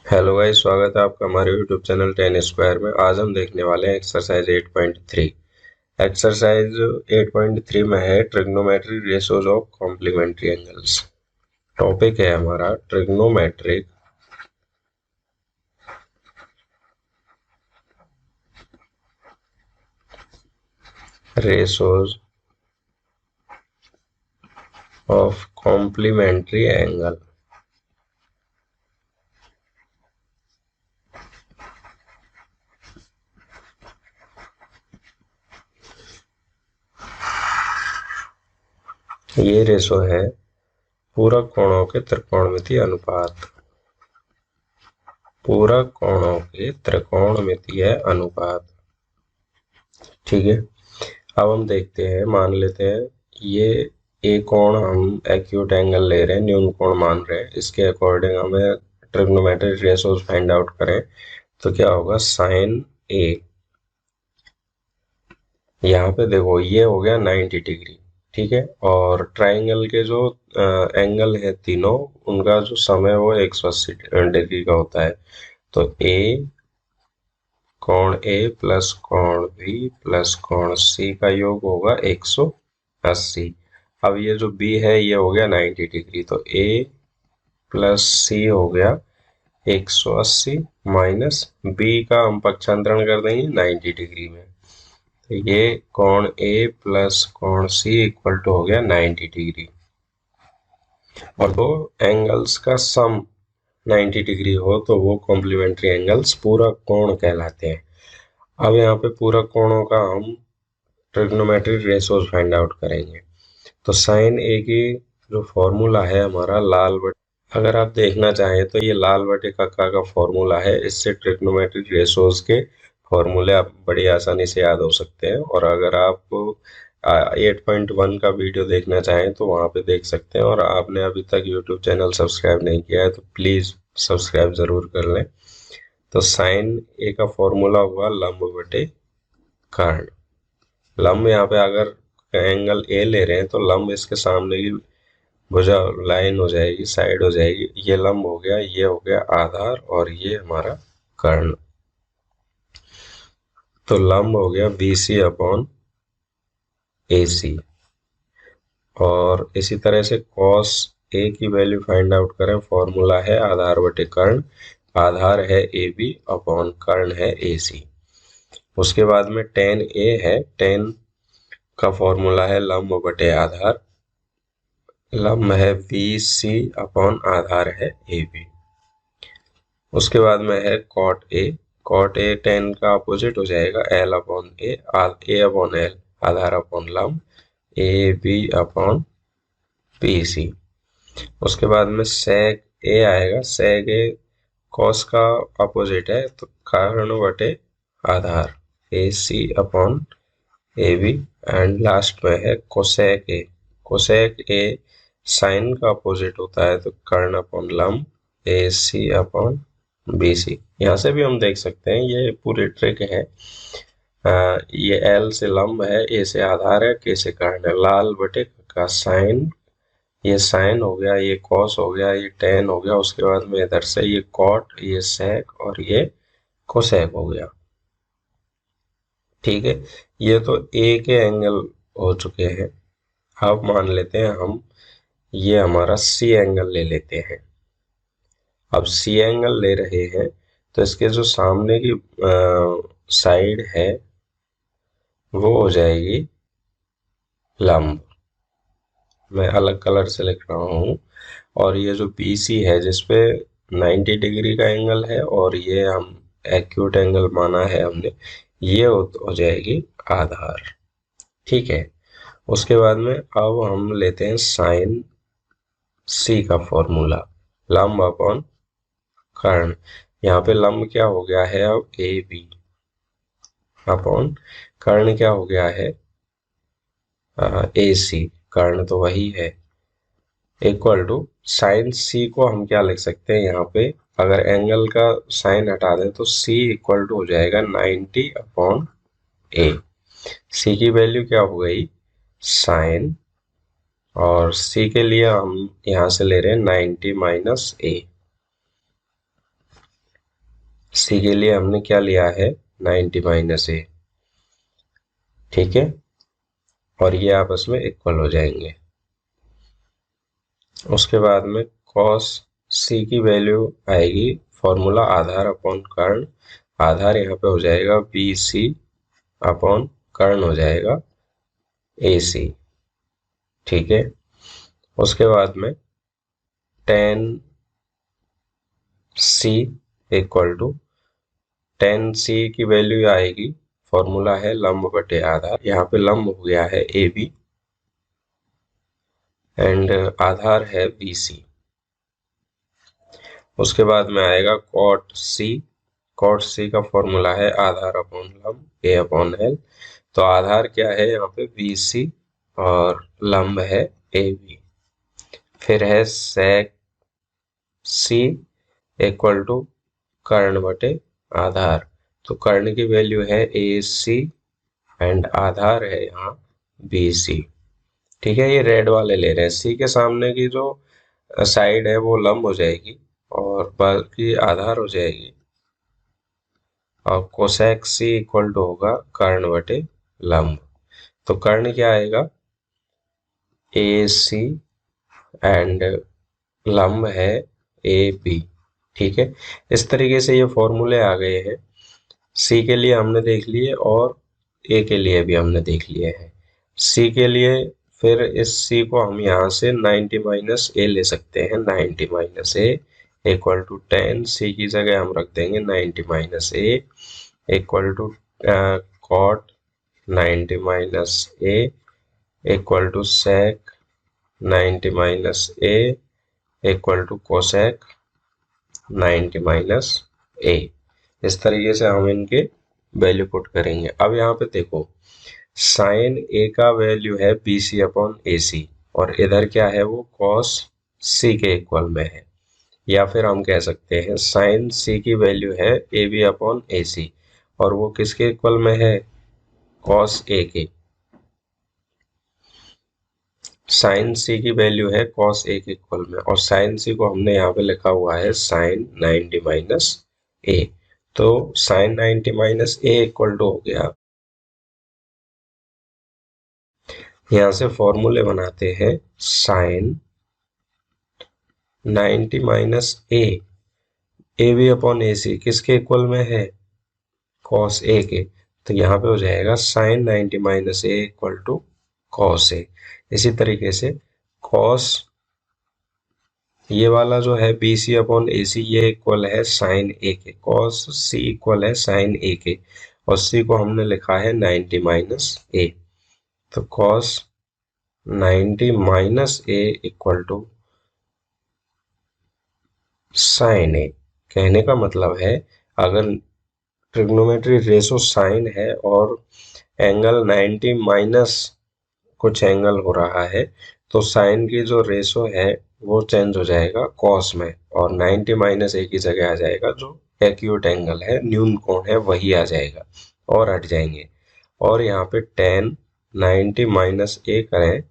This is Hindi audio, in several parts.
हेलो गाइस, स्वागत है आपका हमारे यूट्यूब चैनल 10 स्क्वायर में। आज हम देखने वाले हैं एक्सरसाइज 8.3। एक्सरसाइज 8.3 में है trigonometric ratios of complementary angles. Topic है हमारा trigonometric ratios of complementary angle. ये रेशो है पूरक कोणों के त्रिकोणमितीय अनुपात। पूरक कोणों के त्रिकोणमितीय अनुपात। ठीक है, अब हम देखते हैं। मान लेते हैं ये एक कोण हम एक्यूट एंगल ले रहे हैं, न्यून कोण मान रहे हैं। इसके अकॉर्डिंग हमें ट्रिग्नोमेट्रिक रेशोज फाइंड आउट करें तो क्या होगा, साइन ए। यहाँ पे देखो ये हो गया 90 डिग्री। ठीक है, और ट्राइंगल के जो एंगल है तीनों, उनका जो सम है वो 180 डिग्री का होता है। तो ए कोण ए प्लस कोण बी प्लस कोण सी का योग होगा 180। अब ये जो बी है ये हो गया 90 डिग्री, तो ए प्लस सी हो गया 180 माइनस बी का हम पक्षांतरण कर देंगे 90 डिग्री में। तो ये कोण ए प्लस कोण सी इक्वल टू हो गया 90 डिग्री। और दो एंगल्स का सम 90 डिग्री हो तो वो कॉम्प्लीमेंट्री एंगल्स पूरक कोण कहलाते हैं। अब यहाँ पे पूरक कोणों का हम ट्रिग्नोमेट्रिक रेशोज फाइंड आउट करेंगे। तो साइन ए की जो फॉर्मूला है हमारा लाल बटे, अगर आप देखना चाहें तो ये लाल बटे कक्का का फॉर्मूला है। इससे ट्रिग्नोमेट्रिक रेशोज के फॉर्मूले आप बड़ी आसानी से याद हो सकते हैं। और अगर आप 8.1 का वीडियो देखना चाहें तो वहाँ पे देख सकते हैं। और आपने अभी तक यूट्यूब चैनल सब्सक्राइब नहीं किया है तो प्लीज़ सब्सक्राइब ज़रूर कर लें। तो साइन ए का फॉर्मूला हुआ लंब बटे कर्ण। लंब यहाँ पे अगर एंगल ए ले रहे हैं तो लंब इसके सामने की भुजा लाइन हो जाएगी, साइड हो जाएगी। ये लंब हो गया, ये हो गया आधार, और ये हमारा कर्ण। तो लंब हो गया BC अपॉन AC। और इसी तरह से cos A की वैल्यू फाइंड आउट करें। फॉर्मूला है आधार बटे कर्ण। आधार है AB अपॉन कर्ण है AC। उसके बाद में tan A है, tan का फॉर्मूला है लंब बटे आधार। लंब है BC अपॉन आधार है AB। उसके बाद में है cot A। cot A tan का अपोजिट हो जाएगा, L upon A, A upon L Aadhaar upon लंब, AB अपॉन BC। उसके बाद में sec A आएगा। sec A cos का अपोजिट है तो कर्ण बटे आधार, AC upon AB। And last में है cosec A। cosec A sine का अपोजिट होता है तो कर्ण अपॉन लंब, AC अपॉन BC। यहाँ से भी हम देख सकते हैं ये पूरी ट्रिक है। ये L से लंब है, A से आधार है, K से कर्ण है। लाल बटे का साइन, ये साइन हो गया, ये कॉस हो गया, ये टेन हो गया। उसके बाद में इधर से ये कॉट, ये सेक और ये कोसेक हो गया। ठीक है, ये तो ए के एंगल हो चुके हैं। अब मान लेते हैं हम ये हमारा सी एंगल ले लेते हैं। अब सी एंगल ले रहे हैं तो इसके जो सामने की साइड है वो हो जाएगी लंब। मैं अलग कलर से लिख रहा हूँ। और ये जो BC है जिसपे 90 डिग्री का एंगल है और ये हम एक्यूट एंगल माना है हमने, ये हो जाएगी आधार। ठीक है, उसके बाद में अब हम लेते हैं साइन C का फॉर्मूला, लंब अपॉन कर्ण। यहाँ पे लंब क्या हो गया है अब AB अपॉन कर्ण क्या हो गया है AC। कर्ण तो वही है, इक्वल टू साइन C को हम क्या लिख सकते हैं यहाँ पे, अगर एंगल का साइन हटा दें तो C इक्वल टू हो जाएगा 90 अपॉन A। C की वैल्यू क्या हो गई, साइन, और C के लिए हम यहाँ से ले रहे हैं 90 माइनस A। सी के लिए हमने क्या लिया है 90 माइनस ए, ठीक है, और ये आपस में इक्वल हो जाएंगे। उसके बाद में cos c की वैल्यू आएगी फॉर्मूला आधार अपॉन कर्ण, आधार यहाँ पे हो जाएगा BC अपॉन कर्ण हो जाएगा AC, ठीक है। उसके बाद में tan c equal to tan c की वैल्यू आएगी, फॉर्मूला है लंब बटे आधार, यहाँ पे लंब हो गया है AB एंड आधार है BC। उसके बाद में आएगा cot c का फॉर्मूला है आधार अपॉन लंब A अपॉन L, तो आधार क्या है यहाँ पे BC और लंब है AB। फिर है sec c इक्वल टू कर्ण बटे आधार, तो कर्ण की वैल्यू है AC एंड आधार है यहाँ BC, ठीक है। ये रेड वाले ले रहे हैं, सी के सामने की जो साइड है वो लंब हो जाएगी और बाकी आधार हो जाएगी, और कोसेक सी इक्वल टू होगा कर्ण बटे लंब, तो कर्ण क्या आएगा AC एंड लंब है AB, ठीक है। इस तरीके से ये फॉर्मूले आ गए हैं, सी के लिए हमने देख लिए और ए के लिए भी हमने देख लिए हैं। सी के लिए फिर इस सी को हम यहाँ से 90 माइनस ए ले सकते हैं, 90 minus A equal to 10, C की जगह हम रख देंगे 90 minus A equal to cot 90 minus A equal to sec 90 minus A equal to cosec 90 minus A. इस तरीके से हम इनके वैल्यू पुट करेंगे। अब यहाँ पे देखो साइन ए का वैल्यू है BC अपॉन AC और इधर क्या है वो cos C के इक्वल में है, या फिर हम कह सकते हैं साइन C की वैल्यू है AB अपॉन AC और वो किसके इक्वल में है cos A के, साइन C की वैल्यू है cos A के इक्वल में, और साइन C को हमने यहाँ पे लिखा हुआ है साइन 90 माइनस ए, तो sine 90 minus A equal to हो गया, यहां से फॉर्मूले बनाते हैं sine 90 minus A B upon A C किसके इक्वल में है कॉस ए के, तो यहाँ पे हो जाएगा sine 90 minus A equal to cos A. इसी तरीके से कॉस ये वाला जो है बी सी अपॉन ए सी ये इक्वल है साइन ए के, कॉस सी इक्वल है साइन ए के, और सी को हमने लिखा है 90 माइनस ए, तो cos 90 minus A equal to sine A. कहने का मतलब है अगर ट्रिग्नोमेट्री रेशो साइन है और एंगल 90 माइनस कुछ एंगल हो रहा है, तो साइन की जो रेशो है वो चेंज हो जाएगा कॉस में, और 90 माइनस ए की जगह आ जाएगा जो एक्यूट एंगल है, न्यून कोण है, वही आ जाएगा और हट जाएंगे। और यहाँ पे टेन 90 माइनस ए करें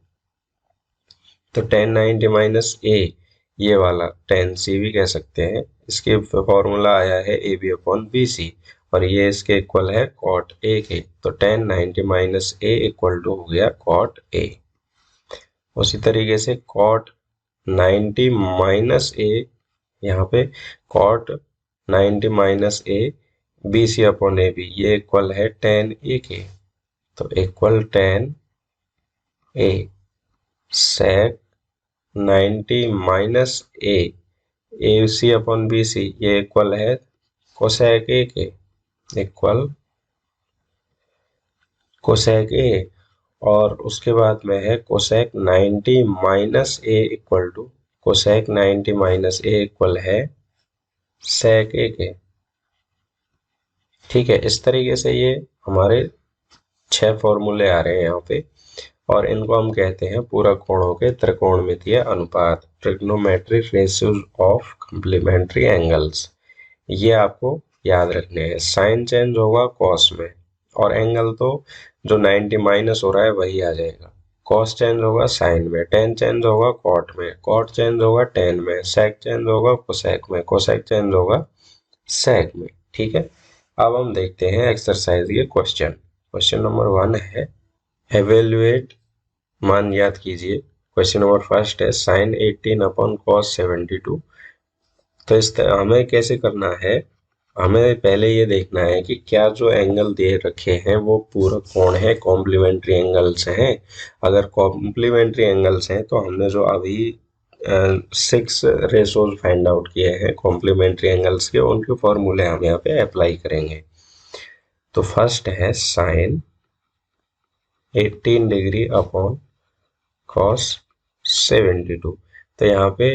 तो टेन 90 माइनस ए ये वाला टेन सी भी कह सकते हैं, इसके फॉर्मूला आया है A B upon B C और ये इसके इक्वल है कॉट ए के, तो tan 90 minus A equal to हो गया कॉट ए। उसी तरीके से कॉट 90 माइनस ए, यहाँ पे cot 90 minus A B C upon A B ये इक्वल है टेन ए के, तो equal tan A sec 90 minus A C upon B C ये इक्वल है कोसेक ए के, इक्वल कोसेक ए, और उसके बाद में है cosec 90 minus A equal to cosec 90 minus A equal है सेक ए के, ठीक है। इस तरीके से ये हमारे 6 फॉर्मूले आ रहे हैं यहाँ पे, और इनको हम कहते हैं पूरक कोणों के त्रिकोणमितीय अनुपात, trigonometric ratios of complementary angles. ये आपको याद रखने हैं, साइन चेंज होगा कॉस में, और एंगल तो जो 90 माइनस हो रहा है वही आ जाएगा, कॉस चेंज होगा साइन में, टेन चेंज होगा कॉट में, कॉट चेंज होगा टेन में, सेक चेंज होगा कोसेक में, कोसेक चेंज होगा सेक में, ठीक है। अब हम देखते हैं एक्सरसाइज के क्वेश्चन। क्वेश्चन नंबर 1 है एवेल्युएट, मान याद कीजिए। क्वेश्चन नंबर फर्स्ट है साइन 18 अपॉन कॉस 72। तो इस तरह हमें कैसे करना है, हमें पहले ये देखना है कि क्या जो एंगल दे रखे हैं वो पूरक कोण है, कॉम्प्लीमेंट्री एंगल्स हैं। अगर कॉम्प्लीमेंट्री एंगल्स हैं तो हमने जो अभी 6 रेशोज फाइंड आउट किए हैं कॉम्प्लीमेंट्री एंगल्स के, उनके फॉर्मूले हम यहाँ पे अप्लाई करेंगे। तो फर्स्ट है साइन 18 डिग्री अपॉन कॉस 72। तो यहाँ पे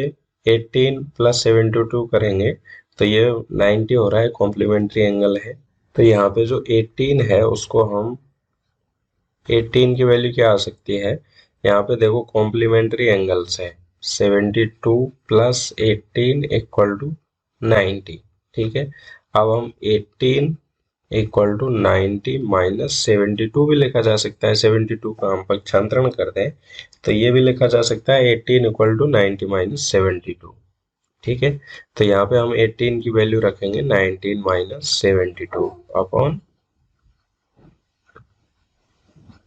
18 प्लस 72 करेंगे तो ये 90 हो रहा है, कॉम्प्लीमेंट्री एंगल है। तो यहाँ पे जो 18 है उसको हम 18 की वैल्यू क्या आ सकती है, यहाँ पे देखो कॉम्प्लीमेंट्री एंगल्स है 72 प्लस 18 इक्वल टू 90। ठीक है, अब हम 18 इक्वल टू 90 माइनस 72 भी लिखा जा सकता है। 72 का हम पक्षांतरण कर दें तो ये भी लिखा जा सकता है 18 इक्वल टू 90 माइनस 72। ठीक है, तो यहाँ पे हम 18 की वैल्यू रखेंगे 19 minus 72 upon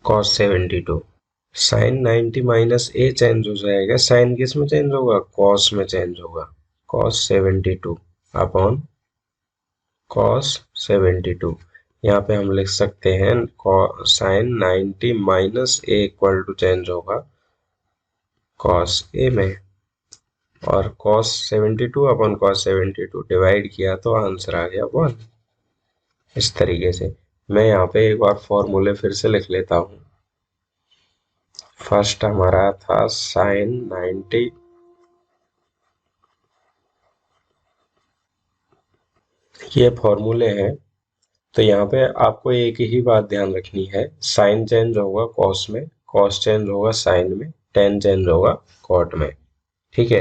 cos 72। Sine 90 minus A change हो जाएगा, साइन किस में चेंज होगा, कॉस में चेंज होगा। Cos 72 upon cos 72। यहाँ पे हम लिख सकते हैं sine 90 minus A equal to change होगा कॉस ए में, और कॉस 72 अपॉन कॉस 72 डिवाइड किया तो आंसर आ गया 1। इस तरीके से मैं यहाँ पे एक बार फॉर्मूले फिर से लिख लेता हूँ। फर्स्ट हमारा था साइन 90 ये फॉर्मूले हैं। तो यहाँ पे आपको एक ही बात ध्यान रखनी है, साइन चेंज होगा कॉस में, कॉस चेंज होगा साइन में, टेन चेंज होगा कॉट में। ठीक है,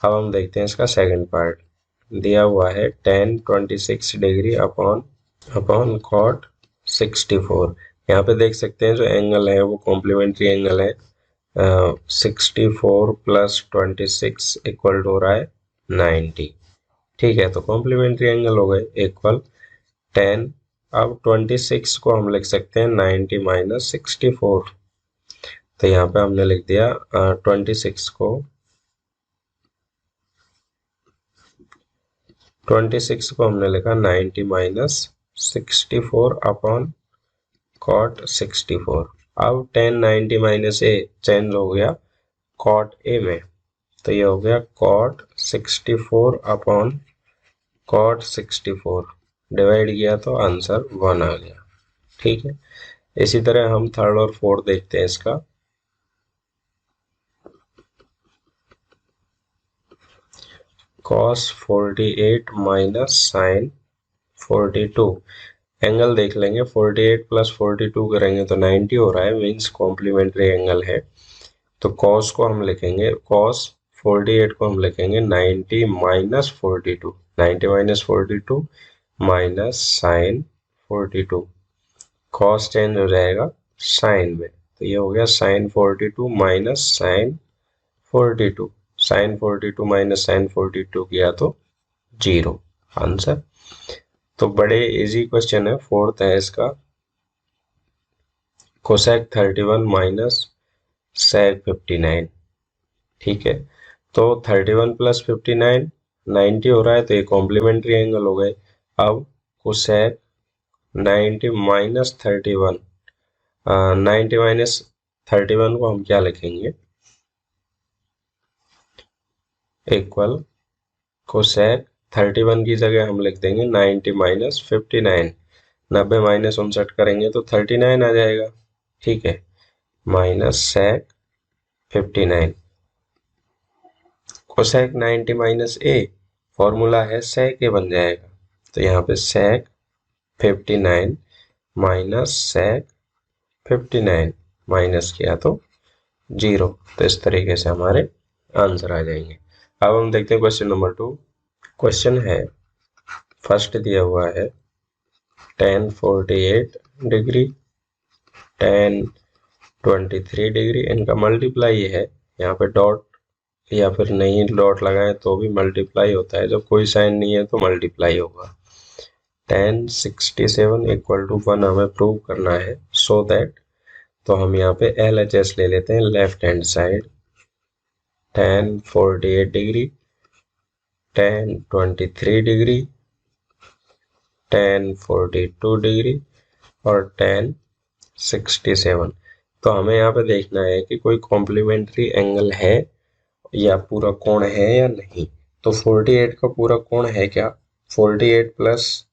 अब हम देखते हैं इसका सेकंड पार्ट। दिया हुआ है tan 26 degree upon upon cot 64। यहाँ पे देख सकते हैं जो एंगल है वो कॉम्प्लीमेंट्री एंगल है। 64 प्लस 26 इक्वल हो रहा है 90। ठीक है, तो कॉम्प्लीमेंट्री एंगल हो गए इक्वल 10। अब 26 को हम लिख सकते हैं 90 माइनस 64। तो यहाँ पे हमने लिख दिया 26 को 26 को हमने लिखा 90 माइनस 64 अपॉन कॉट 64। अब 10 90 माइनस ए चेंज हो गया कॉट ए में, तो ये हो गया कॉट 64 अपॉन कॉट 64 डिवाइड किया तो आंसर 1 आ गया। ठीक है, इसी तरह हम थर्ड और फोर्थ देखते हैं इसका। Cos 48 minus sine 42। एंगल देख लेंगे, 48 प्लस 42 करेंगे तो 90 हो रहा है, मीन्स कॉम्प्लीमेंट्री एंगल है। तो कॉस को हम लिखेंगे, कॉस 48 को हम लिखेंगे 90 minus 42, 90 minus 42 minus sine 42। Cos change हो जाएगा साइन में, तो ये हो गया sine 42 minus sine 42। Sine 42 minus sine 42 किया तो 0 आंसर। तो बड़े इजी क्वेश्चन है। फोर्थ है इसका कोसेक 31 माइनस सेक 59। ठीक है, तो 31 प्लस 59 90 हो रहा है, तो ये कॉम्प्लीमेंट्री एंगल हो गए। अब कोसेक 90 माइनस 31, 90 माइनस 31 को हम क्या लिखेंगे, इक्वल कोसेक 31 की जगह हम लिख देंगे 90 माइनस 59। 90 माइनस 59 करेंगे तो 39 आ जाएगा। ठीक है, minus sec 59। Cosec 90 minus a formula है सेक ए बन जाएगा, तो यहाँ पे सेक 59 माइनस सेक 59 माइनस किया तो 0। तो इस तरीके से हमारे आंसर आ जाएंगे। अब हम देखते हैं क्वेश्चन नंबर 2। क्वेश्चन है फर्स्ट दिया हुआ है tan 48 डिग्री tan 23 डिग्री, इनका मल्टीप्लाई है। यहाँ पे डॉट या फिर नहीं डॉट लगाएं तो भी मल्टीप्लाई होता है, जब कोई साइन नहीं है तो मल्टीप्लाई होगा। tan 67 इक्वल टू 1 हमें प्रूव करना है, सो दैट तो हम यहाँ पे LHS ले लेते हैं left hand side, tan 48 degree, tan 23 degree, tan 42 degree और tan 67। तो हमें यहाँ पे देखना है कि कोई कॉम्प्लीमेंट्री एंगल है या पूरा कोण है या नहीं। तो 48 का पूरा कोण है क्या, 48 प्लस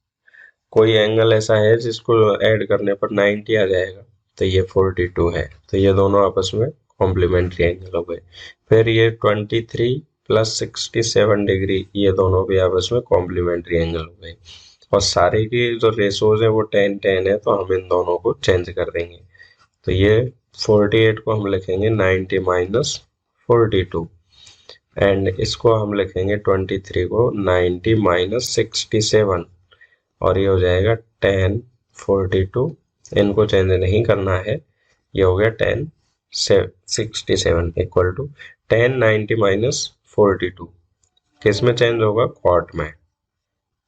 कोई एंगल ऐसा है जिसको ऐड करने पर 90 आ जाएगा, तो ये 42 है। तो ये दोनों आपस में कॉम्प्लीमेंट्री एंगल हो गए। फिर ये 23 प्लस 67 डिग्री, ये दोनों भी आपस में कॉम्प्लीमेंट्री एंगल हो गए। और सारे की जो रेशोज है वो 10-10 है, तो हम इन दोनों को चेंज कर देंगे। तो ये 48 को हम लिखेंगे 90 माइनस 42 एंड इसको हम लिखेंगे 23 को 90 माइनस 67 और ये हो जाएगा 10 42। इनको चेंज नहीं करना है, ये हो गया 10 67 इक्वल टू 10 90 माइनस 42 किस में चेंज होगा, कॉट में।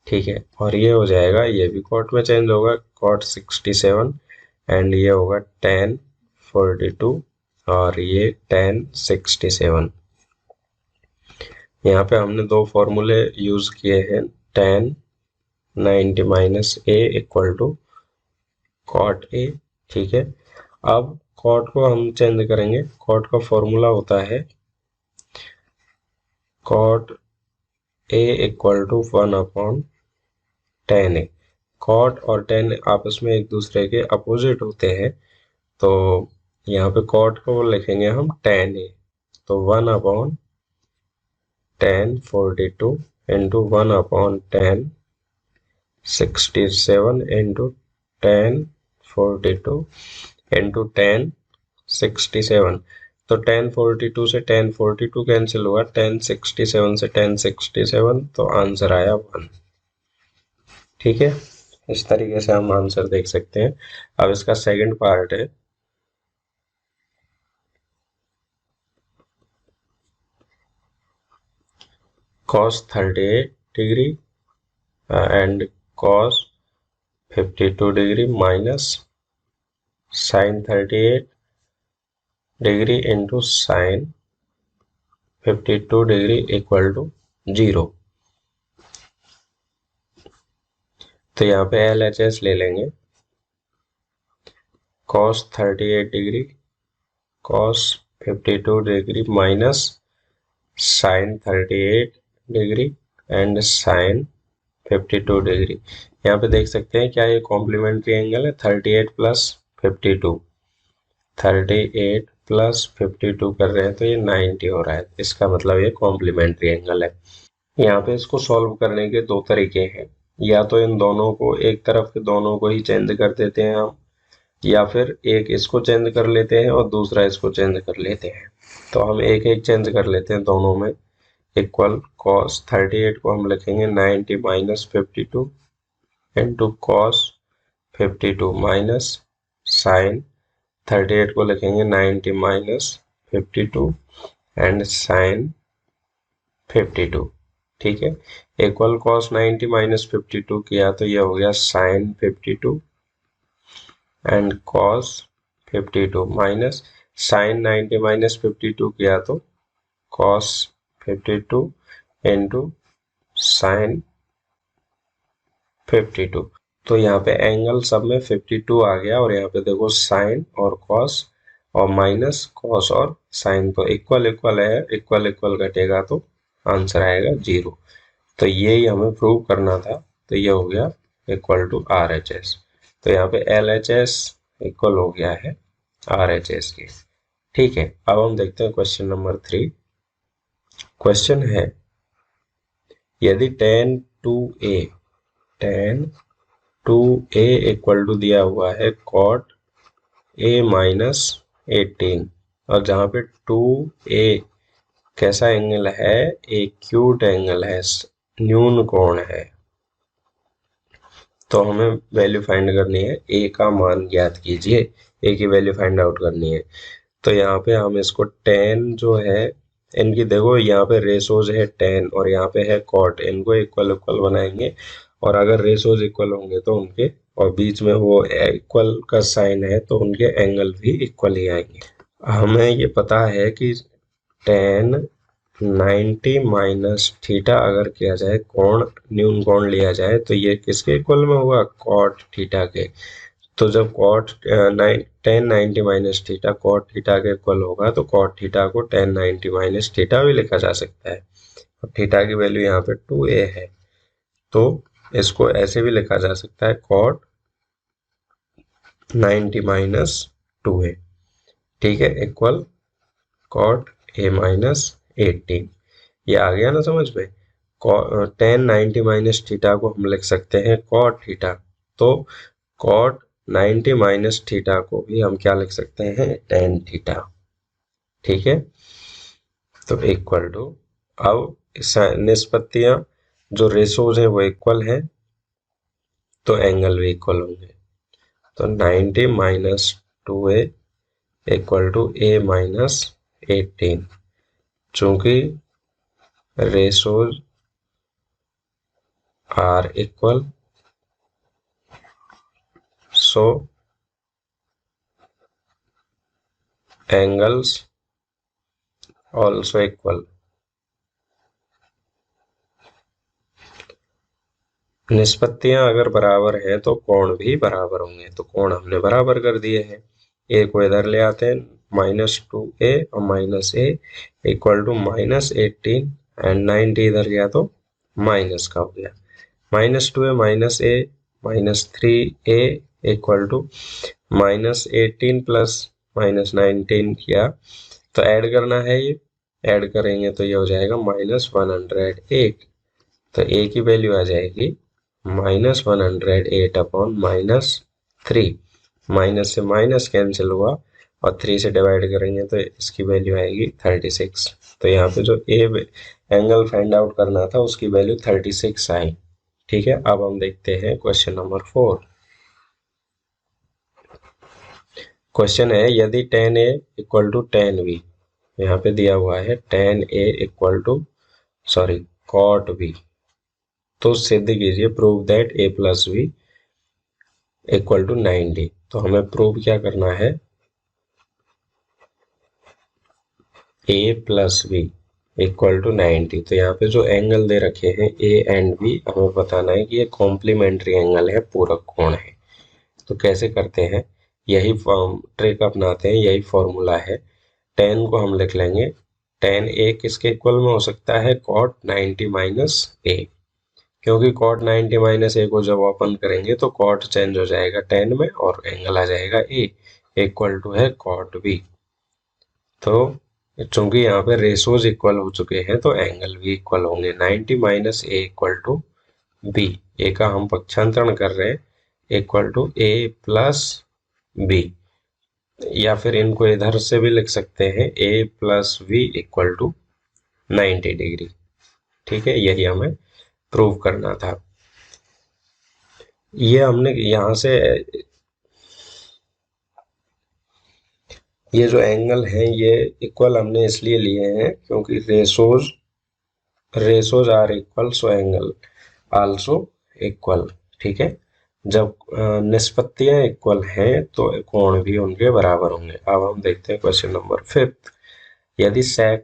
ठीक है, और ये हो जाएगा, ये भी कॉट में चेंज होगा, कॉट 67 एंड ये होगा 10 42 और ये 10 67। यहाँ पे हमने दो फॉर्मूले यूज किए हैं, tan 90 minus A equal to cot A. ठीक है, अब कॉट को हम चेंज करेंगे। कॉट का फॉर्मूला होता है cot A equal to 1/tan ए। कॉट और tan आपस में एक दूसरे के अपोजिट होते हैं, तो यहाँ पे कॉट को लिखेंगे हम tan ए, तो 1/tan 42 into 1/tan 67 into tan 42 into tan 67। तो tan 42 से tan 42 कैंसिल हुआ, tan 67 से tan 67, तो आंसर आया 1। ठीक है, इस तरीके से हम आंसर देख सकते हैं। अब इसका सेकंड पार्ट है, cos 38 degree and cos 52 degree minus sin 38 degree into sin 52 degree equal to 0। तो यहाँ पे LHS ले लेंगे, cos 38 degree cos 52 degree minus sin 38 degree and sin 52 degree. यहाँ पे देख सकते हैं क्या ये कॉम्प्लीमेंट्री एंगल है, 38 प्लस 52, 38 प्लस 52 कर रहे हैं तो ये 90 हो रहा है, इसका मतलब ये कॉम्प्लीमेंट्री एंगल है। यहाँ पे इसको सॉल्व करने के दो तरीके हैं, या तो इन दोनों को, एक तरफ के दोनों को ही चेंज कर देते हैं हम, या फिर एक इसको चेंज कर लेते हैं और दूसरा इसको चेंज कर लेते हैं। तो हम एक एक चेंज कर लेते हैं दोनों में। इक्वल cos 38 को हम लिखेंगे 90 minus 52 into cos 52 minus sine 38 को लिखेंगे 90 माइनस 52 एंड साइन 52। ठीक है, इक्वल cos 90 माइनस 52 किया तो ये हो गया sine 52 and cos 52 minus sine 90 minus 52 किया तो cos 52 इंटू साइन 52। तो यहाँ पे एंगल सब में 52 आ गया, और यहाँ पे देखो साइन और cos और माइनस cos और साइन, तो इक्वल इक्वल है, इक्वल इक्वल घटेगा तो आंसर आएगा 0। तो यही हमें प्रूव करना था, तो ये हो गया इक्वल टू RHS। तो यहाँ पे LHS इक्वल हो गया है RHS के। ठीक है, अब हम देखते हैं क्वेश्चन नंबर 3। क्वेश्चन है, यदि tan 2a इक्वल टू दिया हुआ है cot a माइनस 18, और जहाँ पे 2a कैसा एंगल है, एक्यूट एंगल है, न्यून कोण है, तो हमें वैल्यू फाइंड करनी है। a का मान ज्ञात कीजिए, a की वैल्यू फाइंड आउट करनी है। तो यहाँ पे हम इसको tan जो है, इनकी देखो यहाँ पे रेशोज है tan और यहाँ पे है cot, इनको इक्वल इक्वल बनाएंगे और अगर रेशोज इक्वल होंगे तो उनके, और बीच में वो इक्वल का साइन है तो उनके एंगल भी इक्वल ही आएंगे। हमें ये पता है कि टेन 90 माइनस थीटा अगर किया जाए, कोण न्यून कोण लिया जाए, तो ये किसके इक्वल में होगा, कॉट थीटा के। तो जब cot 1090 minus theta cot theta के इक्वल होगा तो कॉट थीटा को 1090 माइनस थीटा भी लिखा जा सकता है। अब थीटा की वैल्यू यहाँ पे 2a है, तो इसको ऐसे भी लिखा जा सकता है कॉट 90 माइनस 2a, ठीक है, इक्वल कॉट a माइनस 18। ये आ गया ना समझ में। 1090 माइनस थीटा को हम लिख सकते हैं कॉट थीटा, तो कॉट 90 माइनस थीटा को भी हम क्या लिख सकते हैं, टेन थीटा, ठीक है। तो इक्वल टू, अब निष्पत्तियां जो रेशोज हैं वो इक्वल है तो एंगल भी इक्वल होंगे। तो 90 minus 2a equal to a minus 18। चूंकि ratios are equal, so angles also equal. निष्पत्तियां अगर बराबर हैं तो कोण भी बराबर होंगे, तो कोण हमने बराबर कर दिए हैं। ए को इधर ले आते हैं, -2a और -a इक्वल टू -18 एंड 90 इधर गया तो माइनस का हो गया, -2a -a -3a equal to -18 plus -19 किया तो ऐड करना है, ये ऐड करेंगे तो ये हो जाएगा -108। तो a की वैल्यू आ जाएगी -108 अपॉन -3, माइनस से माइनस कैंसिल हुआ और 3 से डिवाइड करेंगे तो इसकी वैल्यू आएगी 36। तो यहाँ पे जो ए एंगल फाइंड आउट करना था उसकी वैल्यू 36 आई, ठीक है। अब हम देखते हैं क्वेश्चन नंबर 4। क्वेश्चन है यदि tan a equal to tan b, यहाँ पे दिया हुआ है tan a equal to cot b, तो सिद्ध कीजिए prove that a plus b equal to 90। तो हमें प्रूव क्या करना है, a plus b equal to 90। तो यहाँ पे जो एंगल दे रखे हैं a एंड b, हमें बताना है कि ये कॉम्प्लीमेंट्री एंगल है, पूरक कोण है। तो कैसे करते हैं, यही ट्रिक अपनाते हैं, यही फॉर्मूला है। tan को हम लिख लेंगे, tan a किसके इक्वल में हो सकता है, cot 90 माइनस a, क्योंकि cot 90 माइनस a को जब ओपन करेंगे तो cot चेंज हो जाएगा tan में और एंगल आ जाएगा a इक्वल टू है cot b। तो चूंकि यहाँ पे रेशोज इक्वल हो चुके हैं तो एंगल भी इक्वल होंगे। 90 minus a equal to b, a का हम पक्षांतरण कर रहे हैं, equal to a plus b, या फिर इनको इधर से भी लिख सकते हैं a plus b equal to 90 degree, ठीक है। यही हमें प्रूव करना था। ये हमने यहाँ से ये जो एंगल हैं ये इक्वल हमने इसलिए लिए हैं क्योंकि ratios are equal, so angle also equal, ठीक है। जब निष्पत्तियां इक्वल हैं तो कोण भी उनके बराबर होंगे। अब हम देखते हैं क्वेश्चन नंबर 5। यदि sec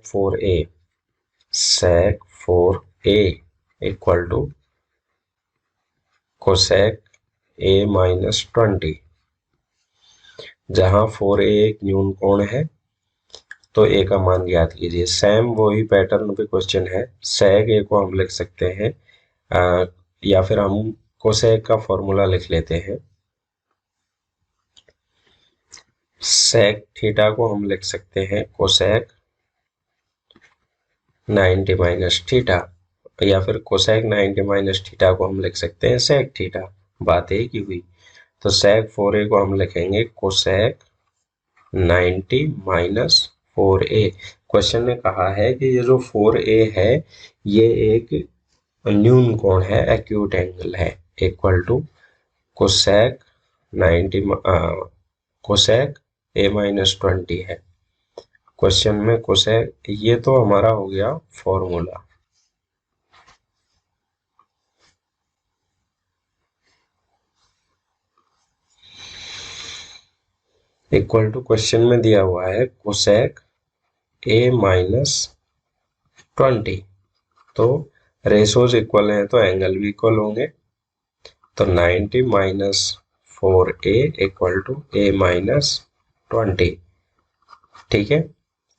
4a equal to cosec a minus 20, जहां 4a एक न्यून कोण है तो a का मान ज्ञात कीजिए। सेम वही पैटर्न पे क्वेश्चन है, sec a को हम लिख सकते हैं या फिर हम कोसेक का फॉर्मूला लिख लेते हैं। सेक थीटा को हम लिख सकते हैं कोसेक 90 माइनस थीटा, या फिर कोसेक 90 माइनस थीटा को हम लिख सकते हैं सेक थीटा, बात एक ही हुई। तो सेक 4a को हम लिखेंगे कोसेक 90 माइनस 4a। क्वेश्चन ने कहा है कि ये जो 4a है ये एक न्यून कोण है, एक्यूट एंगल है, equal to cosec 90 cosec a minus 20 है। क्वेश्चन में कोसेक, ये तो हमारा हो गया फॉर्मूला। इक्वल टू क्वेश्चन में दिया हुआ है कोसेक ए माइनस 20। तो रेशोज इक्वल हैं तो एंगल भी इक्वल होंगे। तो 90 minus 4a equal to a minus 20। ठीक है,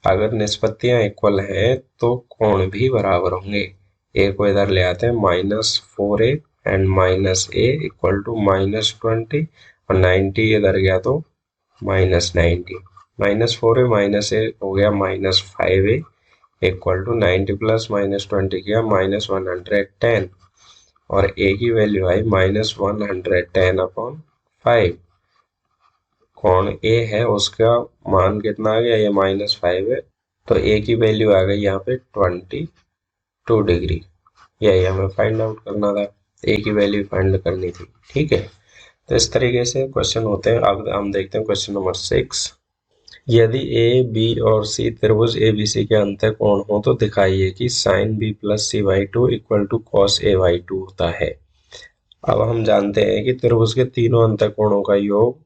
अगर निष्पत्तियां इक्वल हैं तो कोण भी बराबर होंगे। a को इधर ले आते हैं, -4a and minus a equal to -20 और 90 इधर गया तो -90। -4a माइनस a हो गया -5a इक्वल टू 90 प्लस -20 किया -110 और a की वैल्यू आई -110 अपॉन 5। कोण a है उसका मान कितना आ गया, ये -5 है, तो a की वैल्यू आ गई यहाँ पे 22 डिग्री। यही हमें फाइंड आउट करना था, a की वैल्यू फाइंड करनी थी। ठीक है, तो इस तरीके से क्वेश्चन होते हैं। अब हम देखते हैं क्वेश्चन नंबर 6। यदि a b और c त्रिभुज abc के अंतःकोण हो तो दिखाइए कि sin b plus c by 2 equal to cos a by 2 होता है। अब हम जानते हैं कि त्रिभुज के तीनों अंतःकोणों का योग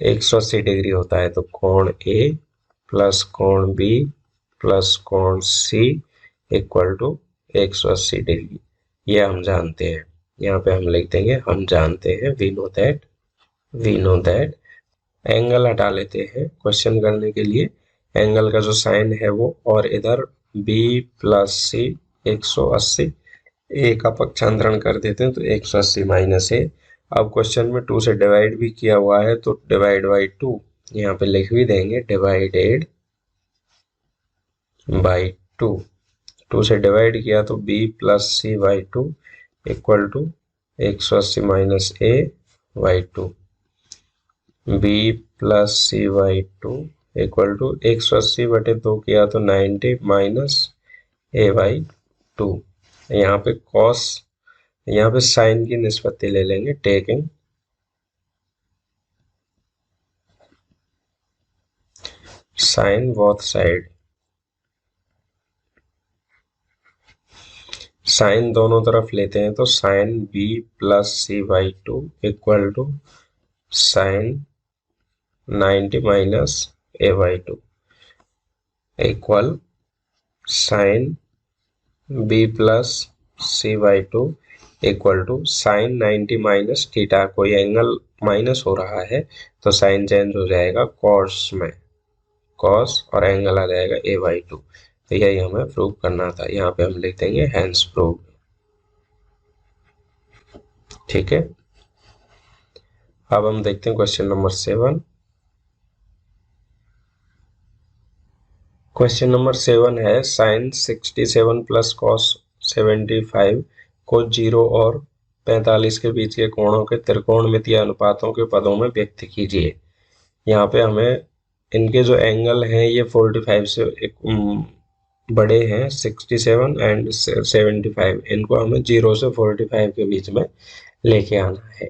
180 डिग्री होता है। तो कोण A प्लस कोण B प्लस कोण C इक्वल टू 180 डिग्री, ये हम जानते हैं। यहाँ पे हम लिख देंगे हम जानते हैं, वी नो दैट। एंगल हटा लेते हैं क्वेश्चन करने के लिए। एंगल का जो साइन है वो, और इधर B प्लस C 180, ए का पक्षांतरण कर देते हैं तो 180 माइनस ए। अब क्वेश्चन में 2 से डिवाइड भी किया हुआ है तो डिवाइड बाई 2 यहाँ पे लिख भी देंगे, डिवाइडेड बाई 2। 2 से डिवाइड किया तो b plus C by 2 equal to 180 minus A by 2। b plus C by 2 equal to 180 बटे 2 किया तो 90 माइनस ए बाई 2। यहाँ पे कॉस, यहाँ पे साइन की निष्पत्ति ले लेंगे, taking sine both side. Sine दोनों तरफ लेते हैं तो sine b plus C by 2 equal to sine 90 minus A by 2 equal sine b plus C by 2 equal to sine 90 minus theta. कोई एंगल माइनस हो रहा है तो साइन चेंज हो जाएगा कॉस में, कॉस और एंगल आ जाएगा a बाई 2। तो यही हमें प्रूव करना था। यहाँ पे हम लिख देंगे हैंस प्रूव। ठीक है, अब हम देखते हैं क्वेश्चन नंबर 7। क्वेश्चन नंबर 7 है साइन 67 प्लस कॉस 75 को 0 और 45 के बीच के कोणों के त्रिकोणमितीय अनुपातों के पदों में व्यक्त कीजिए। यहाँ पे हमें इनके जो एंगल हैं ये 45 से बड़े हैं, 67 एंड 75, इनको हमें 0 से 45 के बीच में लेके आना है।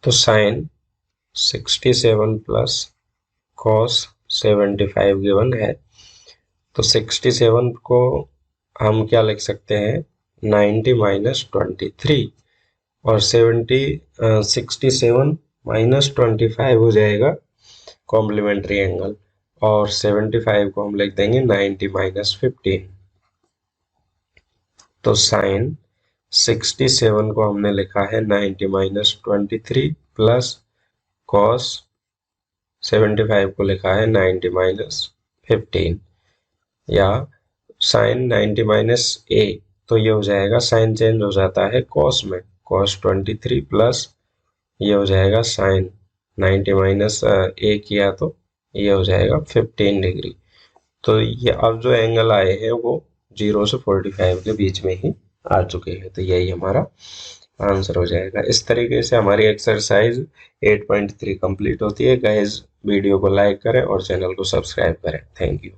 तो साइन 67 प्लस कॉस 75 गिवन है, तो 67 को हम क्या लिख सकते हैं, 90 माइनस 23 और 67 माइनस 25 हो जाएगा कॉम्प्लीमेंट्री एंगल, और 75 को हम लिख देंगे 90 माइनस 15। तो साइन 67 को हमने लिखा है 90 माइनस 23 प्लस कॉस 75 को लिखा है 90 माइनस 15, या साइन 90 माइनस ए, तो ये हो जाएगा, साइन चेंज हो जाता है कॉस में, कॉस 23 प्लस ये हो जाएगा साइन 90 माइनस ए किया तो ये हो जाएगा 15 डिग्री। तो ये अब जो एंगल आए हैं वो 0 से 45 के बीच में ही आ चुके हैं। तो यही हमारा आंसर हो जाएगा। इस तरीके से हमारी एक्सरसाइज 8.3 कंप्लीट होती है। गाइस वीडियो को लाइक करें और चैनल को सब्सक्राइब करें। Thank you.